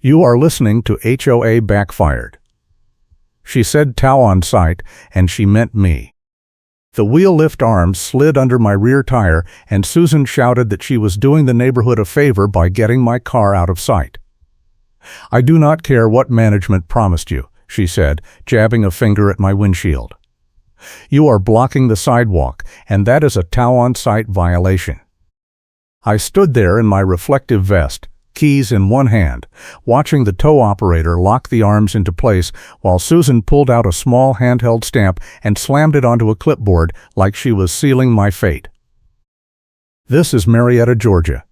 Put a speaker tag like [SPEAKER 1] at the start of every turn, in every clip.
[SPEAKER 1] You are listening to HOA Backfired. She said "Tau on site," and she meant me. The wheel lift arms slid under my rear tire, and Susan shouted that she was doing the neighborhood a favor by getting my car out of sight. "I do not care what management promised you," she said, jabbing a finger at my windshield. "You are blocking the sidewalk, and that is a Tau on site violation." I stood there in my reflective vest, keys in one hand, watching the tow operator lock the arms into place while Susan pulled out a small handheld stamp and slammed it onto a clipboard like she was sealing my fate. This is Marietta, Georgia.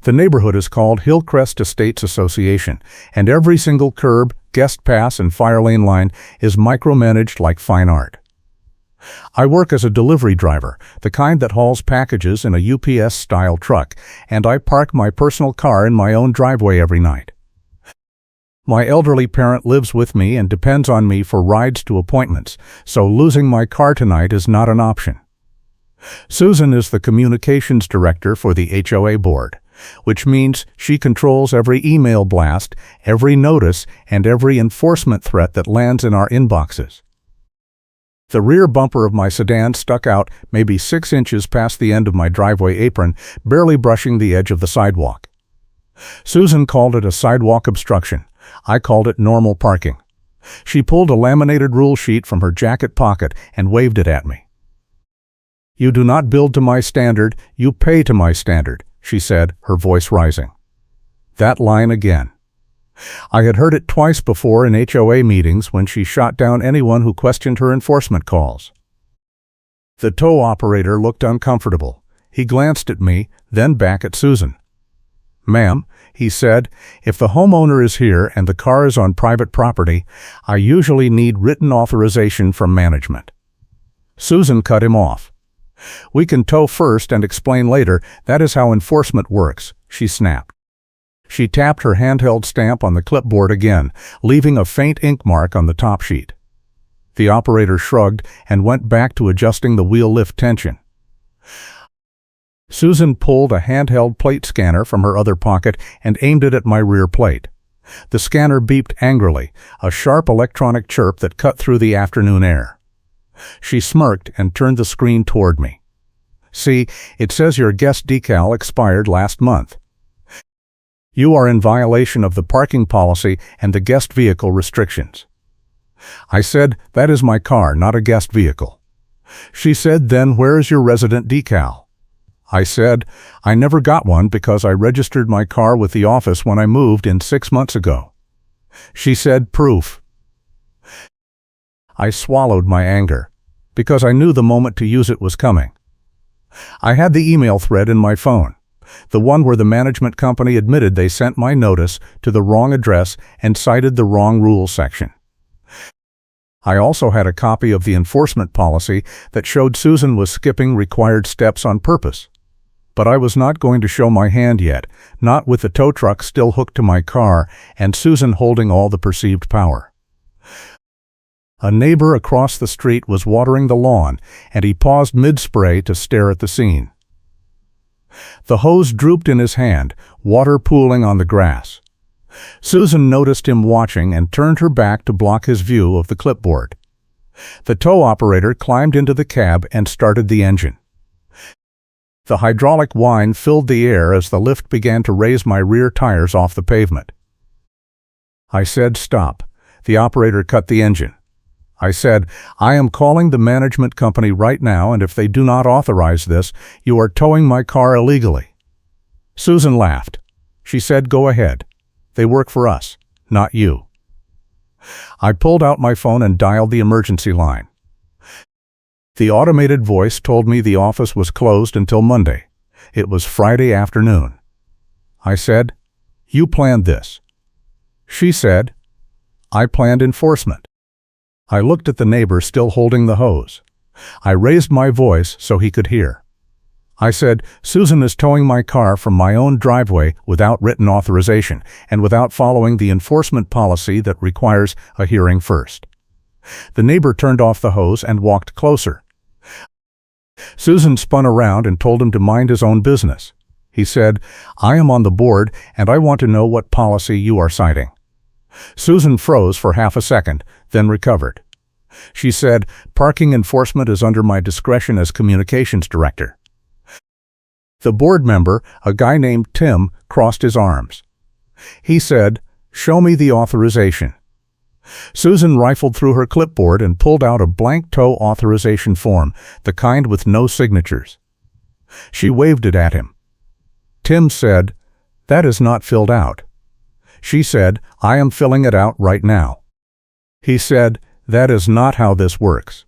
[SPEAKER 1] The neighborhood is called Hillcrest Estates Association, and every single curb, guest pass, and fire lane line is micromanaged like fine art. I work as a delivery driver, the kind that hauls packages in a UPS-style truck, and I park my personal car in my own driveway every night. My elderly parent lives with me and depends on me for rides to appointments, so losing my car tonight is not an option. Susan is the communications director for the HOA board, which means she controls every email blast, every notice, and every enforcement threat that lands in our inboxes. The rear bumper of my sedan stuck out maybe 6 inches past the end of my driveway apron, barely brushing the edge of the sidewalk. Susan called it a sidewalk obstruction. I called it normal parking. She pulled a laminated rule sheet from her jacket pocket and waved it at me. "You do not build to my standard, you pay to my standard," she said, her voice rising. That line again. I had heard it twice before in HOA meetings when she shot down anyone who questioned her enforcement calls. The tow operator looked uncomfortable. He glanced at me, then back at Susan. "Ma'am," he said, "if the homeowner is here and the car is on private property, I usually need written authorization from management." Susan cut him off. "We can tow first and explain later. That is how enforcement works," she snapped. She tapped her handheld stamp on the clipboard again, leaving a faint ink mark on the top sheet. The operator shrugged and went back to adjusting the wheel lift tension. Susan pulled a handheld plate scanner from her other pocket and aimed it at my rear plate. The scanner beeped angrily, a sharp electronic chirp that cut through the afternoon air. She smirked and turned the screen toward me. "See, it says your guest decal expired last month. You are in violation of the parking policy and the guest vehicle restrictions." I said, "That is my car, not a guest vehicle." She said, "Then where is your resident decal?" I said, "I never got one because I registered my car with the office when I moved in 6 months ago." She said, "Proof." I swallowed my anger, because I knew the moment to use it was coming. I had the email thread in my phone, the one where the management company admitted they sent my notice to the wrong address and cited the wrong rules section. I also had a copy of the enforcement policy that showed Susan was skipping required steps on purpose. But I was not going to show my hand yet, not with the tow truck still hooked to my car and Susan holding all the perceived power. A neighbor across the street was watering the lawn, and he paused mid-spray to stare at the scene. The hose drooped in his hand, water pooling on the grass. Susan noticed him watching and turned her back to block his view of the clipboard. The tow operator climbed into the cab and started the engine. The hydraulic whine filled the air as the lift began to raise my rear tires off the pavement. I said, "Stop." The operator cut the engine. I said, "I am calling the management company right now, and if they do not authorize this, you are towing my car illegally." Susan laughed. She said, "Go ahead. They work for us, not you." I pulled out my phone and dialed the emergency line. The automated voice told me the office was closed until Monday. It was Friday afternoon. I said, "You planned this." She said, "I planned enforcement." I looked at the neighbor still holding the hose. I raised my voice so he could hear. I said, "Susan is towing my car from my own driveway without written authorization and without following the enforcement policy that requires a hearing first." The neighbor turned off the hose and walked closer. Susan spun around and told him to mind his own business. He said, "I am on the board and I want to know what policy you are citing." Susan froze for half a second, then recovered. She said, "Parking enforcement is under my discretion as communications director." The board member, a guy named Tim, crossed his arms. He said, "Show me the authorization." Susan rifled through her clipboard and pulled out a blank tow authorization form, the kind with no signatures. She waved it at him. Tim said, "That is not filled out." She said, "I am filling it out right now." He said, "That is not how this works."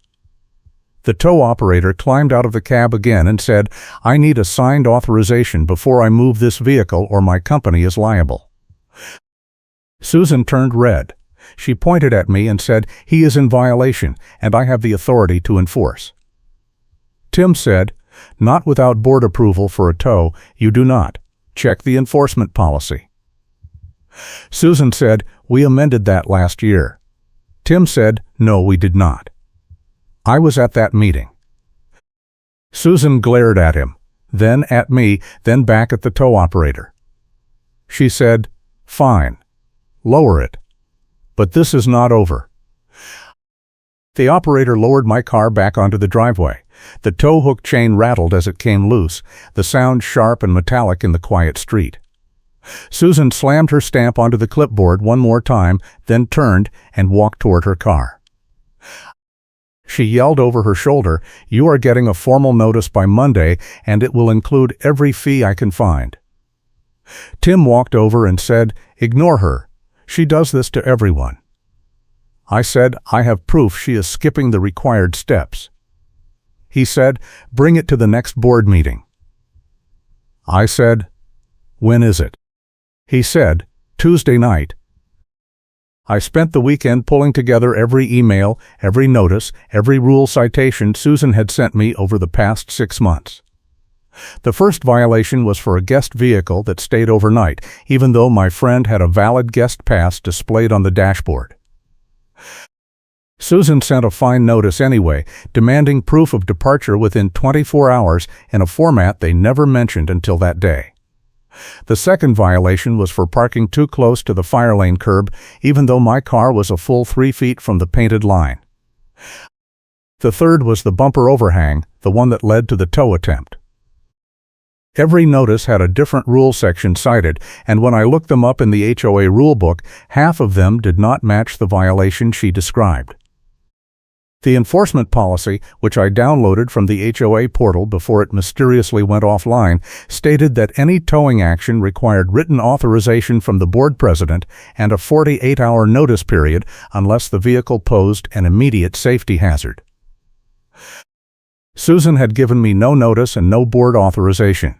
[SPEAKER 1] The tow operator climbed out of the cab again and said, "I need a signed authorization before I move this vehicle or my company is liable." Susan turned red. She pointed at me and said, "He is in violation, and I have the authority to enforce." Tim said, "Not without board approval for a tow, you do not. Check the enforcement policy." Susan said, "We amended that last year." Tim said, "No, we did not." I was at that meeting. Susan glared at him, then at me, then back at the tow operator. She said, "Fine. Lower it. But this is not over." The operator lowered my car back onto the driveway. The tow hook chain rattled as it came loose, the sound sharp and metallic in the quiet street. Susan slammed her stamp onto the clipboard one more time, then turned and walked toward her car. She yelled over her shoulder, "You are getting a formal notice by Monday, and it will include every fee I can find." Tim walked over and said, "Ignore her. She does this to everyone." I said, "I have proof she is skipping the required steps." He said, "Bring it to the next board meeting." I said, "When is it?" He said, "Tuesday night." I spent the weekend pulling together every email, every notice, every rule citation Susan had sent me over the past 6 months. The first violation was for a guest vehicle that stayed overnight, even though my friend had a valid guest pass displayed on the dashboard. Susan sent a fine notice anyway, demanding proof of departure within 24 hours in a format they never mentioned until that day. The second violation was for parking too close to the fire lane curb, even though my car was a full 3 feet from the painted line. The third was the bumper overhang, the one that led to the tow attempt. Every notice had a different rule section cited, and when I looked them up in the HOA rulebook, half of them did not match the violation she described. The enforcement policy, which I downloaded from the HOA portal before it mysteriously went offline, stated that any towing action required written authorization from the board president and a 48-hour notice period unless the vehicle posed an immediate safety hazard. Susan had given me no notice and no board authorization.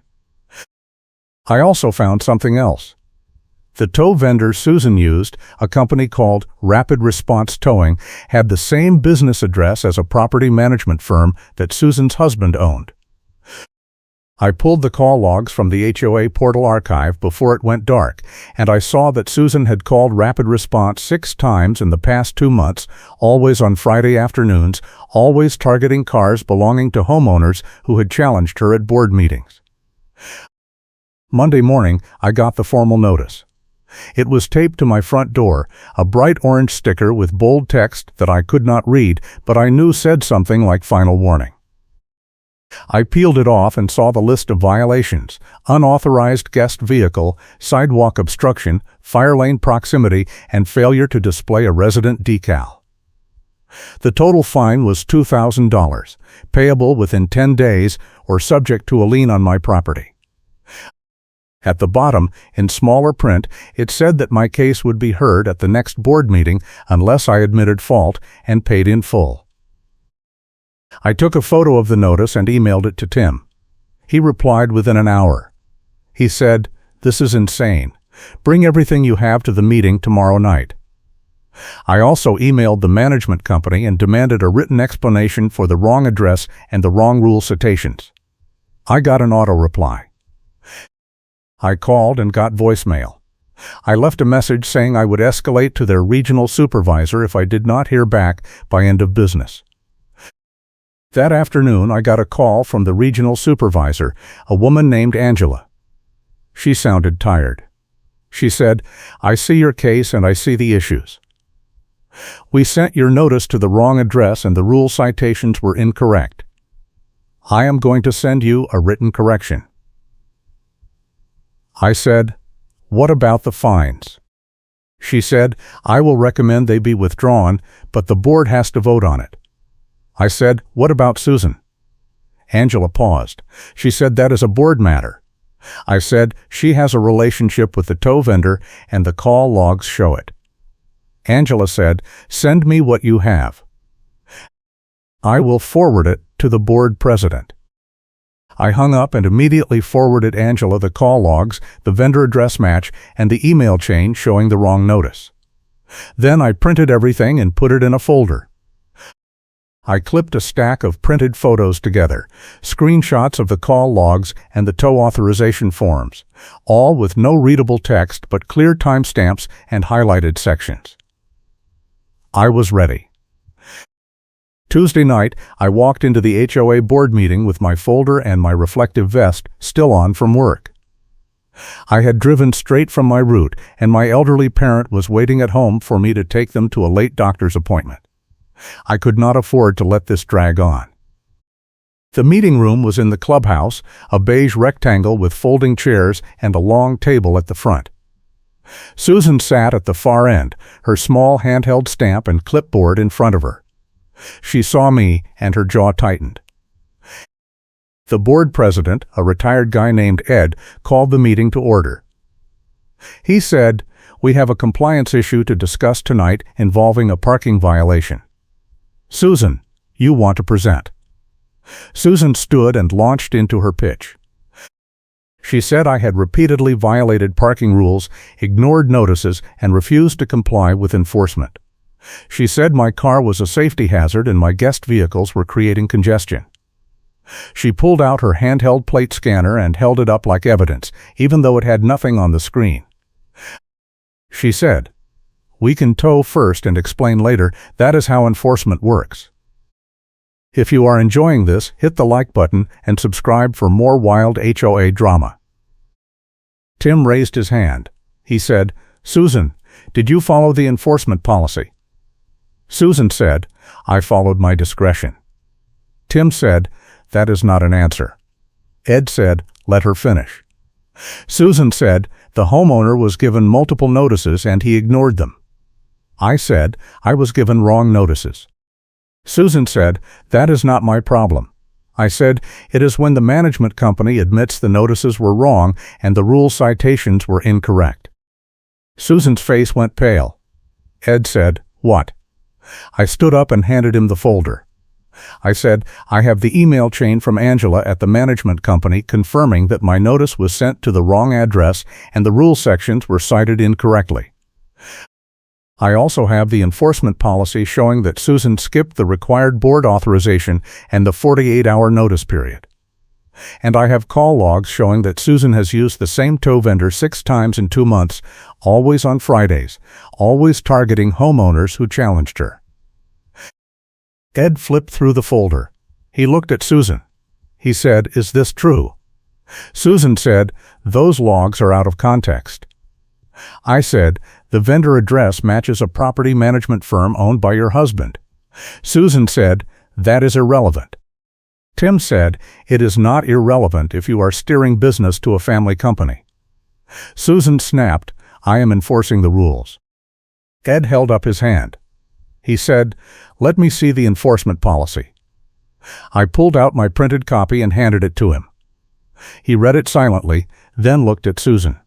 [SPEAKER 1] I also found something else. The tow vendor Susan used, a company called Rapid Response Towing, had the same business address as a property management firm that Susan's husband owned. I pulled the call logs from the HOA portal archive before it went dark, and I saw that Susan had called Rapid Response 6 times in the past 2 months, always on Friday afternoons, always targeting cars belonging to homeowners who had challenged her at board meetings. Monday morning, I got the formal notice. It was taped to my front door, a bright orange sticker with bold text that I could not read, but I knew said something like final warning. I peeled it off and saw the list of violations: unauthorized guest vehicle, sidewalk obstruction, fire lane proximity, and failure to display a resident decal. The total fine was $2,000, payable within 10 days or subject to a lien on my property. At the bottom, in smaller print, it said that my case would be heard at the next board meeting unless I admitted fault and paid in full. I took a photo of the notice and emailed it to Tim. He replied within an hour. He said, "This is insane. Bring everything you have to the meeting tomorrow night." I also emailed the management company and demanded a written explanation for the wrong address and the wrong rule citations. I got an auto reply. I called and got voicemail. I left a message saying I would escalate to their regional supervisor if I did not hear back by end of business. That afternoon, I got a call from the regional supervisor, a woman named Angela. She sounded tired. She said, "I see your case and I see the issues. We sent your notice to the wrong address and the rule citations were incorrect. I am going to send you a written correction." I said, "What about the fines?" She said, "I will recommend they be withdrawn, but the board has to vote on it." I said, "What about Susan?" Angela paused. She said, "That is a board matter." I said, "She has a relationship with the tow vendor and the call logs show it." Angela said, "Send me what you have. I will forward it to the board president." I hung up and immediately forwarded Angela the call logs, the vendor address match, and the email chain showing the wrong notice. Then I printed everything and put it in a folder. I clipped a stack of printed photos together, screenshots of the call logs and the tow authorization forms, all with no readable text but clear timestamps and highlighted sections. I was ready. Tuesday night, I walked into the HOA board meeting with my folder and my reflective vest still on from work. I had driven straight from my route, and my elderly parent was waiting at home for me to take them to a late doctor's appointment. I could not afford to let this drag on. The meeting room was in the clubhouse, a beige rectangle with folding chairs and a long table at the front. Susan sat at the far end, her small handheld stamp and clipboard in front of her. She saw me, and her jaw tightened. The board president, a retired guy named Ed, called the meeting to order. He said, "We have a compliance issue to discuss tonight involving a parking violation. Susan, you want to present." Susan stood and launched into her pitch. She said I had repeatedly violated parking rules, ignored notices, and refused to comply with enforcement. She said my car was a safety hazard and my guest vehicles were creating congestion. She pulled out her handheld plate scanner and held it up like evidence, even though it had nothing on the screen. She said, "We can tow first and explain later. That is how enforcement works." If you are enjoying this, hit the like button and subscribe for more wild HOA drama. Tim raised his hand. He said, "Susan, did you follow the enforcement policy?" Susan said, "I followed my discretion." Tim said, "That is not an answer." Ed said, "Let her finish." Susan said, "The homeowner was given multiple notices and he ignored them." I said, "I was given wrong notices." Susan said, "That is not my problem." I said, "It is when the management company admits the notices were wrong and the rule citations were incorrect." Susan's face went pale. Ed said, "What?" I stood up and handed him the folder. I said, "I have the email chain from Angela at the management company confirming that my notice was sent to the wrong address and the rule sections were cited incorrectly. I also have the enforcement policy showing that Susan skipped the required board authorization and the 48-hour notice period. And I have call logs showing that Susan has used the same tow vendor 6 times in 2 months, always on Fridays, always targeting homeowners who challenged her." Ed flipped through the folder. He looked at Susan. He said, "Is this true?" Susan said, "Those logs are out of context." I said, "The vendor address matches a property management firm owned by your husband." Susan said, "That is irrelevant." Tim said, "It is not irrelevant if you are steering business to a family company." Susan snapped, "I am enforcing the rules." Ed held up his hand. He said, "Let me see the enforcement policy." I pulled out my printed copy and handed it to him. He read it silently, then looked at Susan.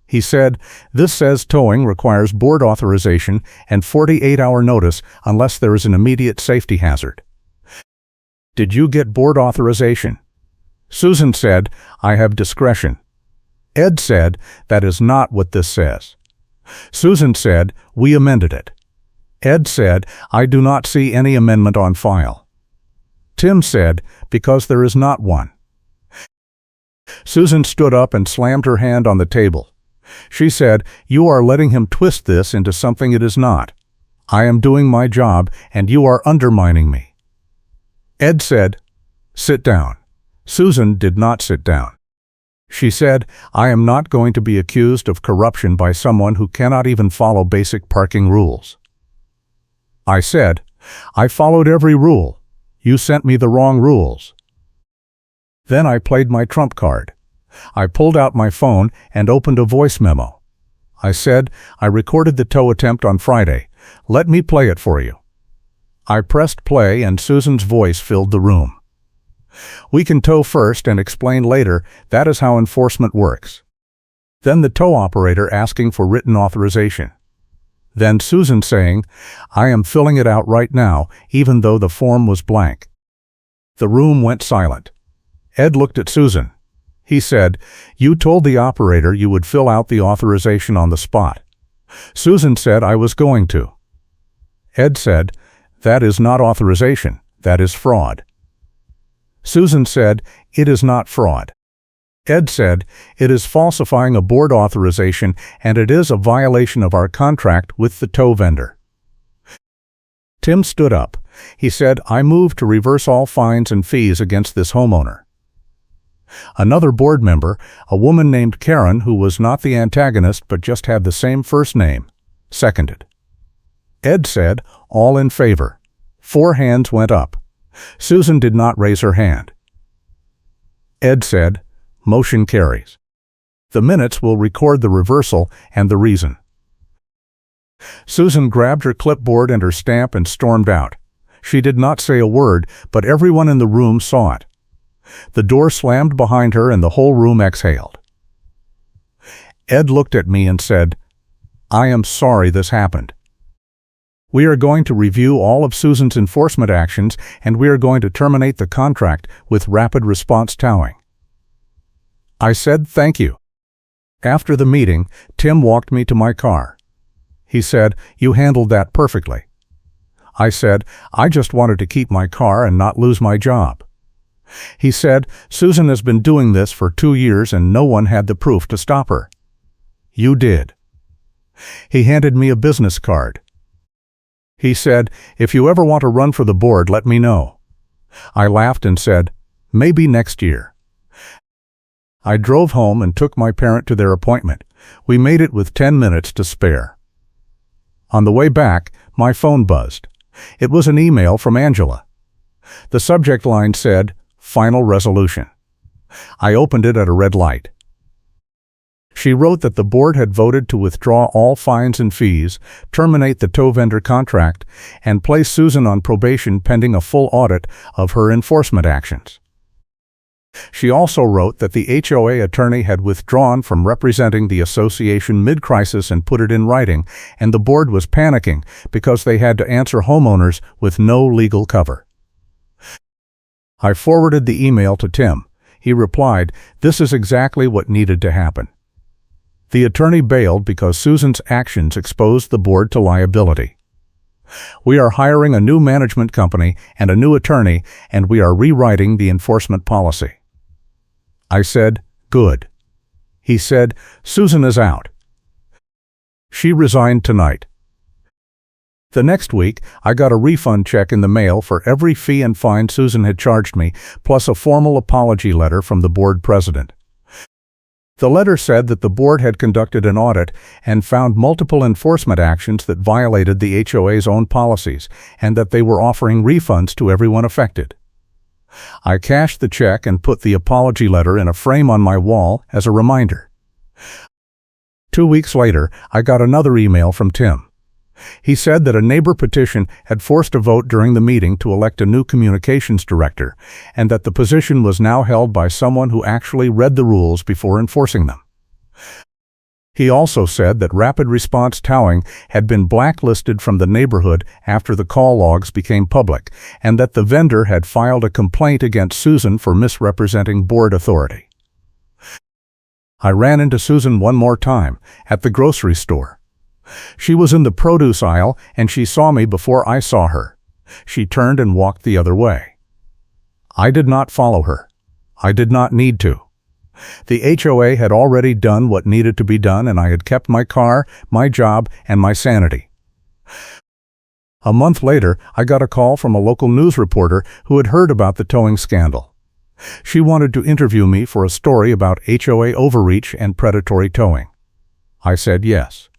[SPEAKER 1] He said, "This says towing requires board authorization and 48-hour notice unless there is an immediate safety hazard. Did you get board authorization?" Susan said, "I have discretion." Ed said, "That is not what this says." Susan said, "We amended it." Ed said, "I do not see any amendment on file." Tim said, "Because there is not one." Susan stood up and slammed her hand on the table. She said, "You are letting him twist this into something it is not. I am doing my job, and you are undermining me." Ed said, "Sit down." Susan did not sit down. She said, I am not going to be accused of corruption by someone who cannot even follow basic parking rules. I said, I followed every rule. You sent me the wrong rules. Then I played my trump card. I pulled out my phone and opened a voice memo. I said, I recorded the tow attempt on Friday. Let me play it for you. I pressed play and Susan's voice filled the room. We can tow first and explain later. That is how enforcement works. Then the tow operator asking for written authorization. Then Susan saying, I am filling it out right now, even though the form was blank. The room went silent. Ed looked at Susan. He said, you told the operator you would fill out the authorization on the spot. Susan said I was going to. Ed said, that is not authorization, that is fraud. Susan said, it is not fraud. Ed said, it is falsifying a board authorization and it is a violation of our contract with the tow vendor. Tim stood up. He said, I move to reverse all fines and fees against this homeowner. Another board member, a woman named Karen who was not the antagonist but just had the same first name, seconded. Ed said, all in favor. 4 hands went up. Susan did not raise her hand. Ed said, motion carries. The minutes will record the reversal and the reason. Susan grabbed her clipboard and her stamp and stormed out. She did not say a word, but everyone in the room saw it. The door slammed behind her and the whole room exhaled. Ed looked at me and said, I am sorry this happened. We are going to review all of Susan's enforcement actions and we are going to terminate the contract with rapid response towing. I said thank you. After the meeting, Tim walked me to my car. He said, you handled that perfectly. I said, I just wanted to keep my car and not lose my job. He said, Susan has been doing this for 2 years and no one had the proof to stop her. You did. He handed me a business card. He said, if you ever want to run for the board, let me know. I laughed and said, maybe next year. I drove home and took my parent to their appointment. We made it with 10 minutes to spare. On the way back, my phone buzzed. It was an email from Angela. The subject line said, Final Resolution. I opened it at a red light. She wrote that the board had voted to withdraw all fines and fees, terminate the tow vendor contract, and place Susan on probation pending a full audit of her enforcement actions. She also wrote that the HOA attorney had withdrawn from representing the association mid-crisis and put it in writing, and the board was panicking because they had to answer homeowners with no legal cover. I forwarded the email to Tim. He replied, this is exactly what needed to happen. The attorney bailed because Susan's actions exposed the board to liability. We are hiring a new management company and a new attorney, and we are rewriting the enforcement policy. I said, good. He said, Susan is out. She resigned tonight. The next week, I got a refund check in the mail for every fee and fine Susan had charged me, plus a formal apology letter from the board president. The letter said that the board had conducted an audit and found multiple enforcement actions that violated the HOA's own policies, and that they were offering refunds to everyone affected. I cashed the check and put the apology letter in a frame on my wall as a reminder. 2 weeks later, I got another email from Tim. He said that a neighbor petition had forced a vote during the meeting to elect a new communications director, and that the position was now held by someone who actually read the rules before enforcing them. He also said that rapid response towing had been blacklisted from the neighborhood after the call logs became public, and that the vendor had filed a complaint against Susan for misrepresenting board authority. I ran into Susan one more time, at the grocery store. She was in the produce aisle, and she saw me before I saw her. She turned and walked the other way. I did not follow her. I did not need to. The HOA had already done what needed to be done, and I had kept my car, my job, and my sanity. A month later, I got a call from a local news reporter who had heard about the towing scandal. She wanted to interview me for a story about HOA overreach and predatory towing. I said yes.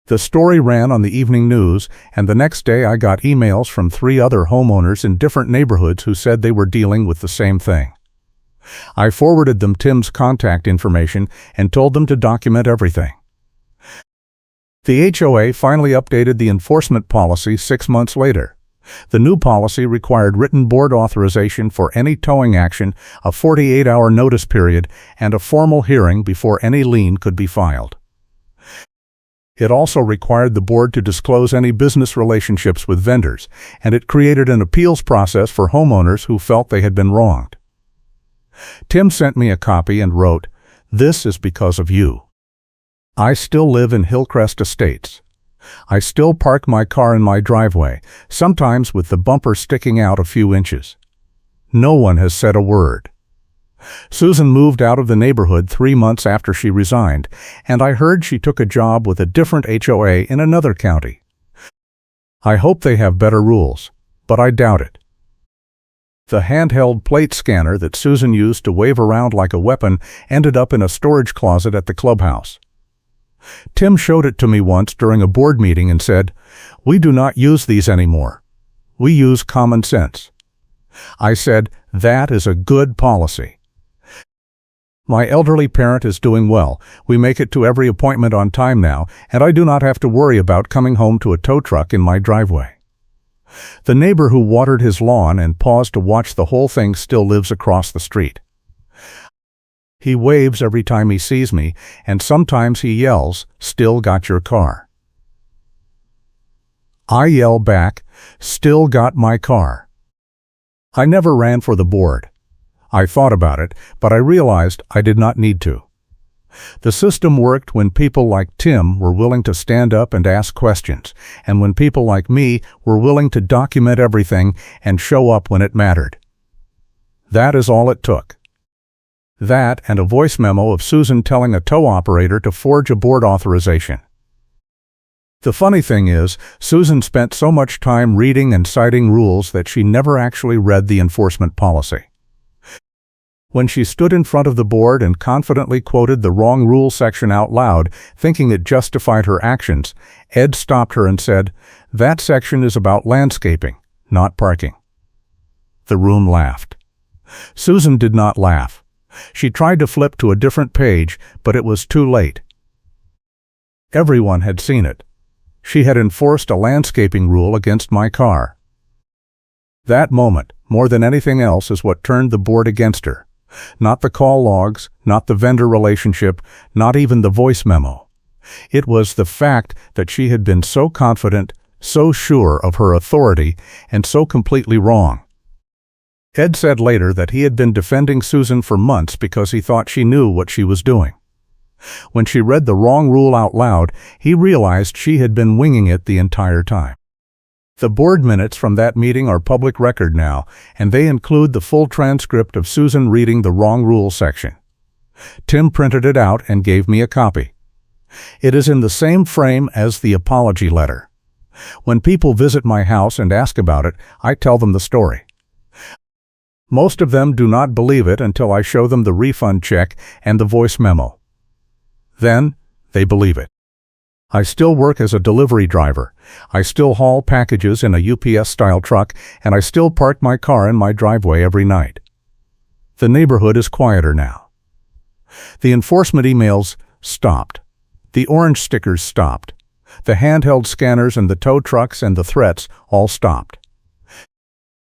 [SPEAKER 1] The story ran on the evening news, and the next day I got emails from 3 other homeowners in different neighborhoods who said they were dealing with the same thing. I forwarded them Tim's contact information and told them to document everything. The HOA finally updated the enforcement policy 6 months later. The new policy required written board authorization for any towing action, a 48-hour notice period, and a formal hearing before any lien could be filed. It also required the board to disclose any business relationships with vendors, and it created an appeals process for homeowners who felt they had been wronged. Tim sent me a copy and wrote, "This is because of you. I still live in Hillcrest Estates. I still park my car in my driveway, sometimes with the bumper sticking out a few inches. No one has said a word." Susan moved out of the neighborhood 3 months after she resigned, and I heard she took a job with a different HOA in another county. I hope they have better rules, but I doubt it. The handheld plate scanner that Susan used to wave around like a weapon ended up in a storage closet at the clubhouse. Tim showed it to me once during a board meeting and said, "We do not use these anymore. We use common sense." I said, "That is a good policy." My elderly parent is doing well. We make it to every appointment on time now, and I do not have to worry about coming home to a tow truck in my driveway. The neighbor who watered his lawn and paused to watch the whole thing still lives across the street. He waves every time he sees me, and sometimes he yells, "Still got your car?" I yell back, "Still got my car." I never ran for the board. I thought about it, but I realized I did not need to. The system worked when people like Tim were willing to stand up and ask questions, and when people like me were willing to document everything and show up when it mattered. That is all it took. That and a voice memo of Susan telling a tow operator to forge a board authorization. The funny thing is, Susan spent so much time reading and citing rules that she never actually read the enforcement policy. When she stood in front of the board and confidently quoted the wrong rule section out loud, thinking it justified her actions, Ed stopped her and said, "That section is about landscaping, not parking." The room laughed. Susan did not laugh. She tried to flip to a different page, but it was too late. Everyone had seen it. She had enforced a landscaping rule against my car. That moment, more than anything else, is what turned the board against her. Not the call logs, not the vendor relationship, not even the voice memo. It was the fact that she had been so confident, so sure of her authority, and so completely wrong. Ed said later that he had been defending Susan for months because he thought she knew what she was doing. When she read the wrong rule out loud, he realized she had been winging it the entire time. The board minutes from that meeting are public record now, and they include the full transcript of Susan reading the wrong rule section. Tim printed it out and gave me a copy. It is in the same frame as the apology letter. When people visit my house and ask about it, I tell them the story. Most of them do not believe it until I show them the refund check and the voice memo. Then, they believe it. I still work as a delivery driver. I still haul packages in a UPS-style truck, and I still park my car in my driveway every night. The neighborhood is quieter now. The enforcement emails stopped. The orange stickers stopped. The handheld scanners and the tow trucks and the threats all stopped.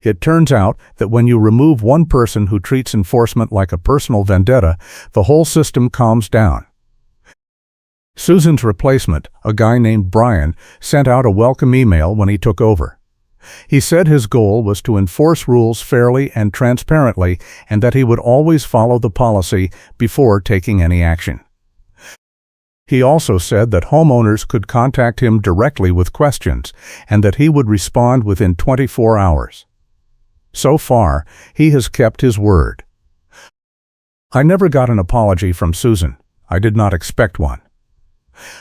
[SPEAKER 1] It turns out that when you remove one person who treats enforcement like a personal vendetta, the whole system calms down. Susan's replacement, a guy named Brian, sent out a welcome email when he took over. He said his goal was to enforce rules fairly and transparently, and that he would always follow the policy before taking any action. He also said that homeowners could contact him directly with questions, and that he would respond within 24 hours. So far, he has kept his word. I never got an apology from Susan. I did not expect one.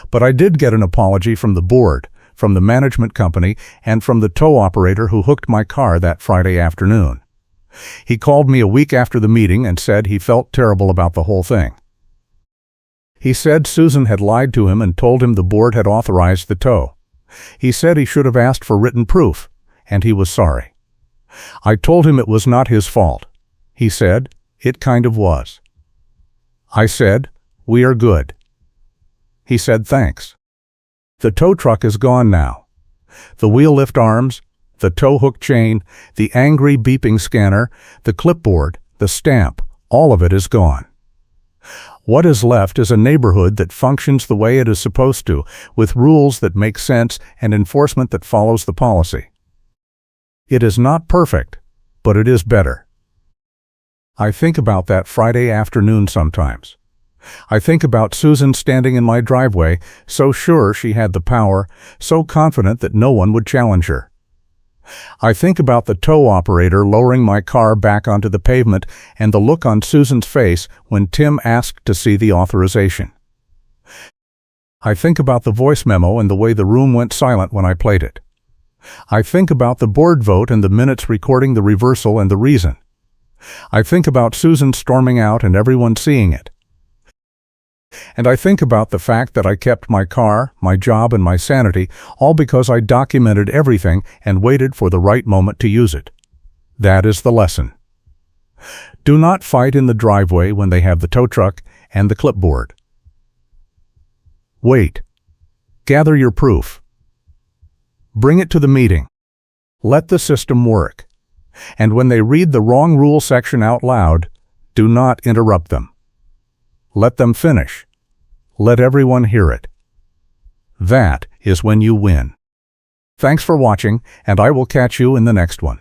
[SPEAKER 1] But I did get an apology from the board, from the management company, and from the tow operator who hooked my car that Friday afternoon. He called me a week after the meeting and said he felt terrible about the whole thing. He said Susan had lied to him and told him the board had authorized the tow. He said he should have asked for written proof, and he was sorry. I told him it was not his fault. He said, "It kind of was." I said, "We are good." He said, "Thanks." The tow truck is gone now. The wheel lift arms, the tow hook chain, the angry beeping scanner, the clipboard, the stamp, all of it is gone. What is left is a neighborhood that functions the way it is supposed to, with rules that make sense and enforcement that follows the policy. It is not perfect, but it is better. I think about that Friday afternoon sometimes. I think about Susan standing in my driveway, so sure she had the power, so confident that no one would challenge her. I think about the tow operator lowering my car back onto the pavement and the look on Susan's face when Tim asked to see the authorization. I think about the voice memo and the way the room went silent when I played it. I think about the board vote and the minutes recording the reversal and the reason. I think about Susan storming out and everyone seeing it. And I think about the fact that I kept my car, my job, and my sanity, all because I documented everything and waited for the right moment to use it. That is the lesson. Do not fight in the driveway when they have the tow truck and the clipboard. Wait. Gather your proof. Bring it to the meeting. Let the system work. And when they read the wrong rule section out loud, do not interrupt them. Let them finish. Let everyone hear it. That is when you win. Thanks for watching, and I will catch you in the next one.